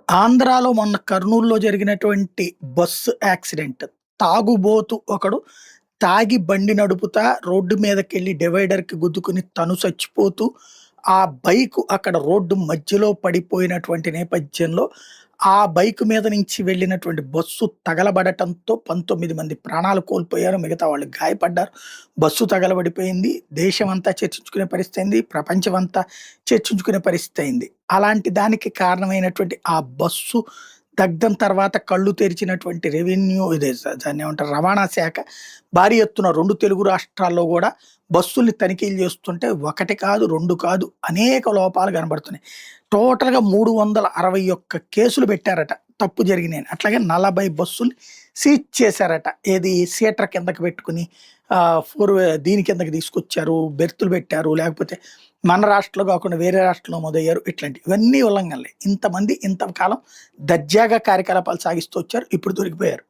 ఆంధ్రాలో మొన్న కర్నూలులో జరిగినటువంటి బస్సు యాక్సిడెంట్. తాగుబోతు ఒకడు తాగి బండి నడుపుతా రోడ్డు మీదకెళ్ళి డివైడర్‌కి గుద్దుకుని తను చచ్చిపోతూ, ఆ బైకు అక్కడ రోడ్డు మధ్యలో పడిపోయినటువంటి నేపథ్యంలో, ఆ బైక్ మీద నుంచి వెళ్ళినటువంటి బస్సు తగలబడటంతో 19 మంది ప్రాణాలు కోల్పోయారు. మిగతా వాళ్ళు గాయపడ్డారు. బస్సు తగలబడిపోయింది. దేశమంతా చర్చించుకునే పరిస్థితి అయింది. ప్రపంచమంతా చర్చించుకునే పరిస్థితి అయింది. అలాంటి దానికి కారణమైనటువంటి ఆ బస్సు దగ్ధం తర్వాత కళ్ళు తెరిచినటువంటి రెవెన్యూ ఇదే దాన్నేమంటారు రవాణా శాఖ భారీ ఎత్తున 2 తెలుగు రాష్ట్రాల్లో గూడా బస్సుల్ని తనిఖీలు చేస్తుంటే ఒకటి కాదు, 2 కాదు అనేక లోపాలు కనబడుతున్నాయి. టోటల్‌గా 361 కేసులు పెట్టారట తప్పు జరిగినాయని. అట్లాగే 40 బస్సుల్ని సీజ్ చేశారట. ఏది సీటర్ కిందకి పెట్టుకొని దీని కిందకి తీసుకొచ్చారు, బెర్తులు పెట్టారు. లేకపోతే మన రాష్ట్రంలో కాకుండా వేరే రాష్ట్రంలో మొదలయ్యారు. ఇట్లాంటివి. ఇవన్నీ ఉల్లంఘనలే. ఇంతమంది ఇంతకాలం దర్జాగా కార్యకలాపాలు సాగిస్తూ వచ్చారు. ఇప్పుడు దొరికిపోయారు.